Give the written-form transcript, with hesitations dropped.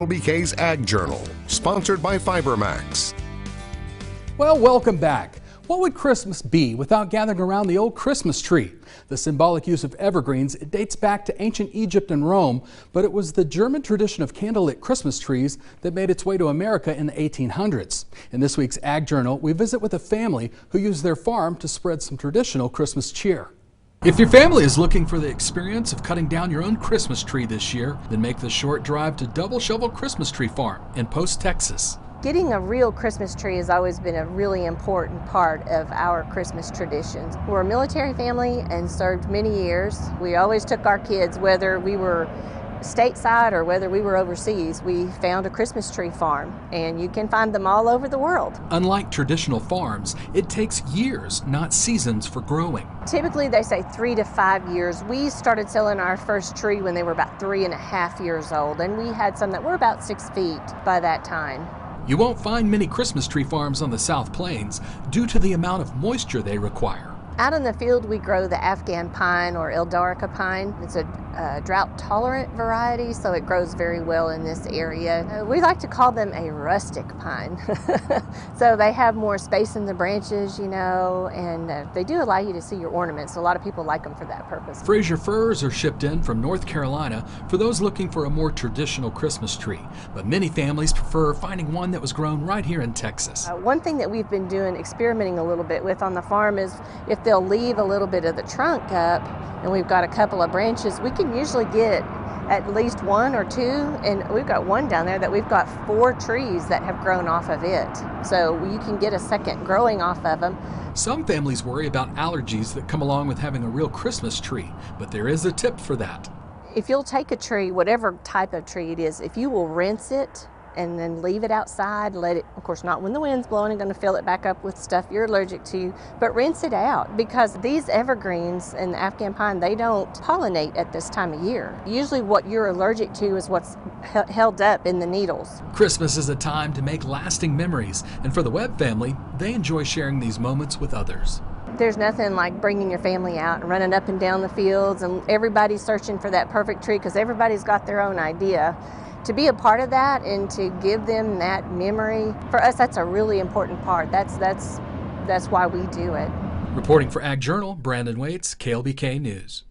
KLBK's Ag Journal, sponsored by FiberMax. Well, welcome back. What would Christmas be without gathering around the old Christmas tree? The symbolic use of evergreens, it dates back to ancient Egypt and Rome, but it was the German tradition of candlelit Christmas trees that made its way to America in the 1800s. In this week's Ag Journal, we visit with a family who used their farm to spread some traditional Christmas cheer. If your family is looking for the experience of cutting down your own Christmas tree this year, then make the short drive to Double Shovel Christmas Tree Farm in Post, Texas. Getting a real Christmas tree has always been a really important part of our Christmas traditions. We're a military family and served many years. We always took our kids, whether we were stateside or whether we were overseas. We found a Christmas tree farm, and you can find them all over the world. Unlike traditional farms, it takes years, not seasons, for growing. Typically they say 3 to 5 years. We started selling our first tree when they were about 3.5 years old, and we had some that were about 6 feet by that time. You won't find many Christmas tree farms on the South Plains due to the amount of moisture they require. Out in the field we grow the Afghan pine or Eldarica pine. It's a drought-tolerant variety, so it grows very well in this area. We like to call them a rustic pine. So they have more space in the branches, you know, and they do allow you to see your ornaments. A lot of people like them for that purpose. Fraser firs are shipped in from North Carolina for those looking for a more traditional Christmas tree, but many families prefer finding one that was grown right here in Texas. One thing that we've been doing, experimenting a little bit with on the farm, is if they'll leave a little bit of the trunk up and we've got a couple of branches, we can usually get at least 1 or 2, and we've got one down there that we've got 4 trees that have grown off of it. So you can get a second growing off of them. Some families worry about allergies that come along with having a real Christmas tree, but there is a tip for that. If you'll take a tree, whatever type of tree it is, if you will rinse it and then leave it outside, let it, of course not when the wind's blowing and going to fill it back up with stuff you're allergic to, but rinse it out, because these evergreens and the Afghan pine, they don't pollinate at this time of year. Usually what you're allergic to is what's held up in the needles. Christmas is a time to make lasting memories, and for the Webb family, they enjoy sharing these moments with others. There's nothing like bringing your family out and running up and down the fields and everybody's searching for that perfect tree, because everybody's got their own idea. To be a part of that and to give them that memory, for us that's a really important part. That's why we do it. Reporting for Ag Journal, Brandon Waits, KLBK News.